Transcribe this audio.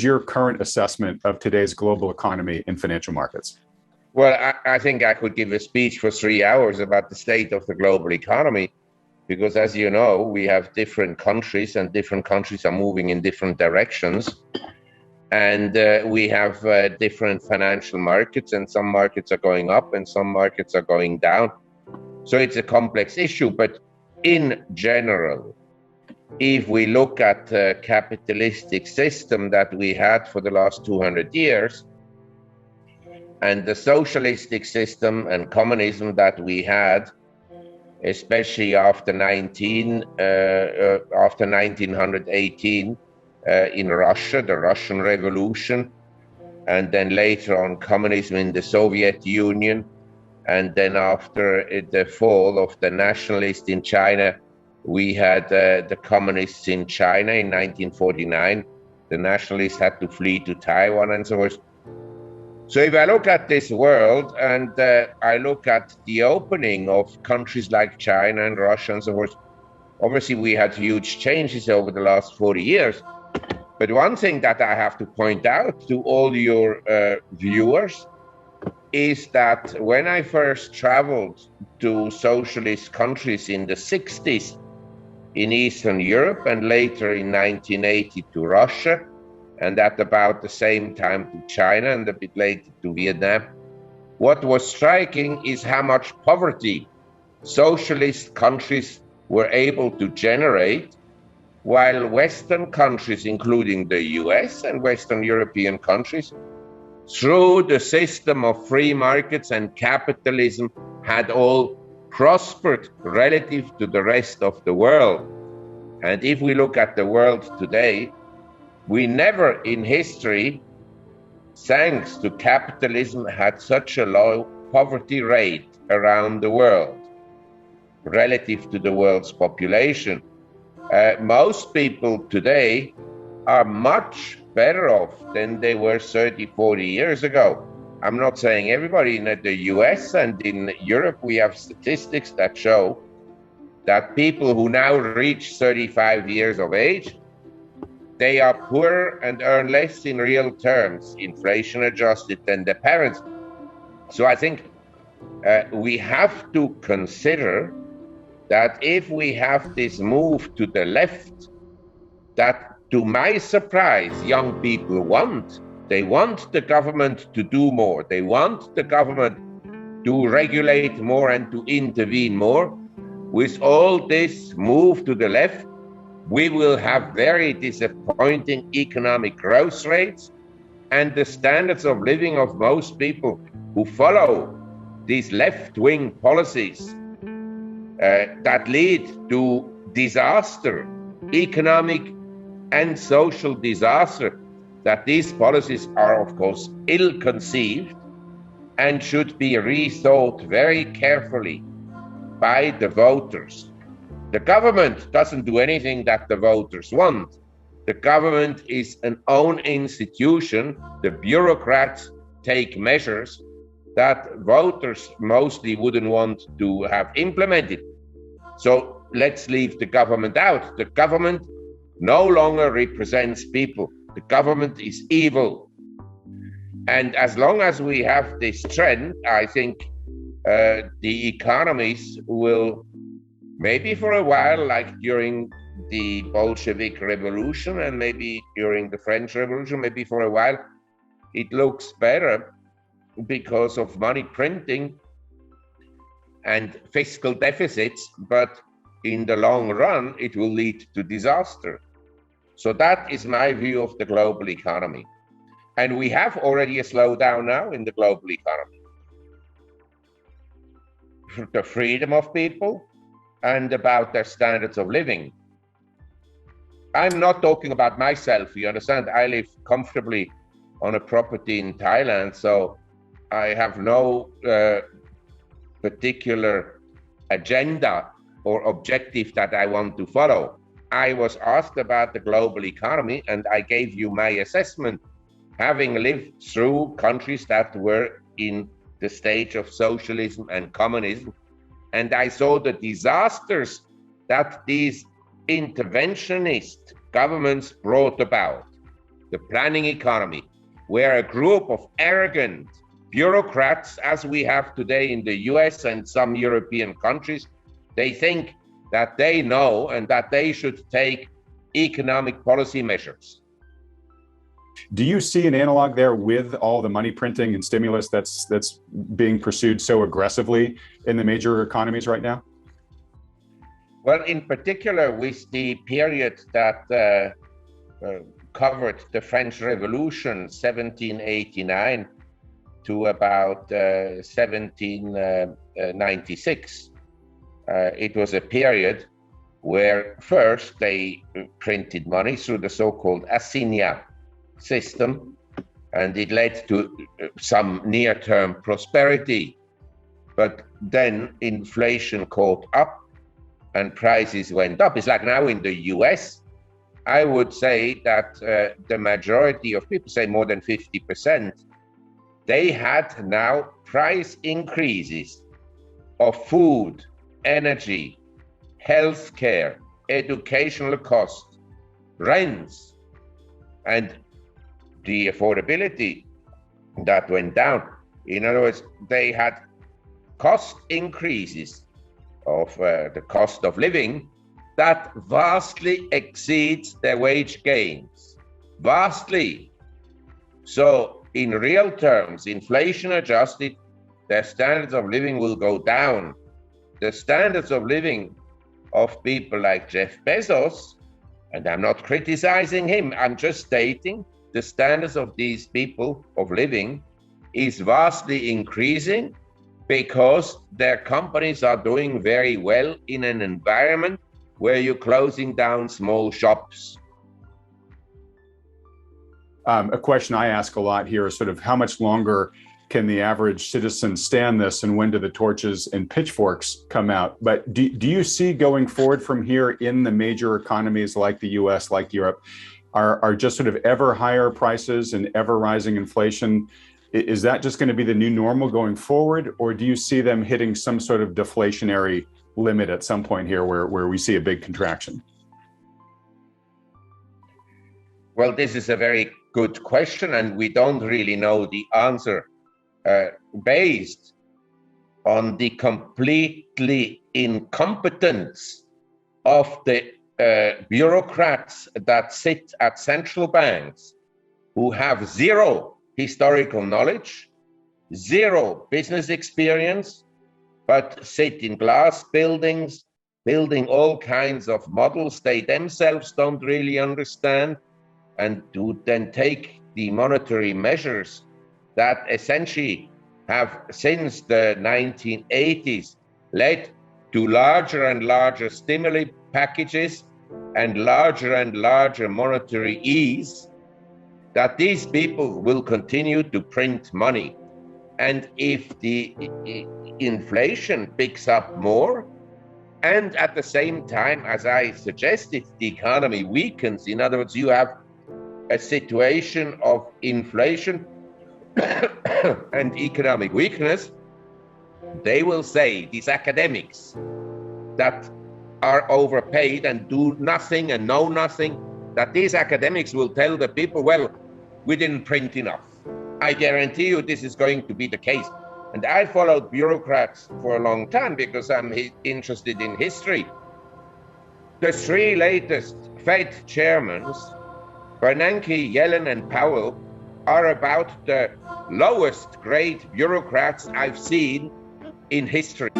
is your current assessment of today's global economy and financial markets? Well, I think I could give a speech for 3 hours about the state of the global economy, because as you know, we have different countries and different countries are moving in different directions. And we have different financial markets, and some markets are going up and some markets are going down. So it's a complex issue. But in general, if we look at the capitalistic system that we had for the last 200 years, and the socialistic system and communism that we had, especially after 1918 in Russia, the Russian Revolution, and then later on communism in the Soviet Union, and then after the fall of the nationalists in China, we had the communists in China in 1949. The nationalists had to flee to Taiwan and so forth. So if I look at this world and I look at the opening of countries like China and Russia and so forth, obviously we had huge changes over the last 40 years. But one thing that I have to point out to all your viewers is that when I first traveled to socialist countries in the 60s in Eastern Europe and later in 1980 to Russia, and at about the same time to China and a bit later to Vietnam, what was striking is how much poverty socialist countries were able to generate, while Western countries, including the US and Western European countries, through the system of free markets and capitalism, had all prospered relative to the rest of the world. And if we look at the world today, we never in history, thanks to capitalism, had such a low poverty rate around the world relative to the world's population. Most people today are much better off than they were 30, 40 years ago. I'm not saying everybody. In the US and in Europe, we have statistics that show that people who now reach 35 years of age, they are poorer and earn less in real terms, inflation adjusted, than their parents. So I think we have to consider that if we have this move to the left, that to my surprise, young people want. They want the government to do more. They want the government to regulate more and to intervene more. With all this move to the left, we will have very disappointing economic growth rates, and the standards of living of most people who follow these left-wing policies that lead to disaster, economic and social disaster, that these policies are, of course, ill-conceived and should be rethought very carefully by the voters. The government doesn't do anything that the voters want. The government is an own institution. The bureaucrats take measures that voters mostly wouldn't want to have implemented. So let's leave the government out. The government no longer represents people. The government is evil. And as long as we have this trend, I think the economies will, maybe for a while, like during the Bolshevik Revolution and maybe during the French Revolution, maybe for a while, it looks better because of money printing and fiscal deficits, but in the long run, it will lead to disaster. So that is my view of the global economy. And we have already a slowdown now in the global economy. The freedom of people and about their standards of living. I'm not talking about myself, you understand? I live comfortably on a property in Thailand, so I have no particular agenda or objective that I want to follow. I was asked about the global economy and I gave you my assessment, having lived through countries that were in the stage of socialism and communism. And I saw the disasters that these interventionist governments brought about. the planning economy, where a group of arrogant bureaucrats, as we have today in the US and some European countries, they think that they know and that they should take economic policy measures. Do you see an analog there with all the money printing and stimulus that's being pursued so aggressively in the major economies right now? Well, in particular with the period that covered the French Revolution, 1789 to about 1796. It was a period where first they printed money through the so-called assignat system, and it led to some near-term prosperity. But then inflation caught up and prices went up. It's like now in the US, I would say that the majority of people, say more than 50%, they had now price increases of food, energy, healthcare, educational costs, rents, and the affordability that went down. In other words, they had cost increases of the cost of living that vastly exceeds their wage gains, vastly. So in real terms, inflation adjusted, their standards of living will go down. The standards of living of people like Jeff Bezos, and I'm not criticizing him, I'm just stating the standards of these people of living is vastly increasing because their companies are doing very well in an environment where you're closing down small shops. A question I ask a lot here is sort of how much longer can the average citizen stand this, and when do the torches and pitchforks come out? But do you see going forward from here in the major economies like the US, like Europe, are just sort of ever higher prices and ever rising inflation? Is that just going to be the new normal going forward, or do you see them hitting some sort of deflationary limit at some point here where we see a big contraction? Well, this is a very good question, and we don't really know the answer based on the completely incompetence of the bureaucrats that sit at central banks who have zero historical knowledge, zero business experience, but sit in glass buildings, building all kinds of models they themselves don't really understand, and to then take the monetary measures that essentially have since the 1980s led to larger and larger stimuli packages and larger monetary ease, that these people will continue to print money. And if the inflation picks up more, and at the same time, as I suggested, the economy weakens, in other words, you have a situation of inflation and economic weakness, they will say, these academics that are overpaid and do nothing and know nothing, that these academics will tell the people, well, we didn't print enough. I guarantee you this is going to be the case. And I followed bureaucrats for a long time because I'm interested in history. The three latest Fed chairmen, Bernanke, Yellen, and Powell, are about the lowest grade bureaucrats I've seen in history.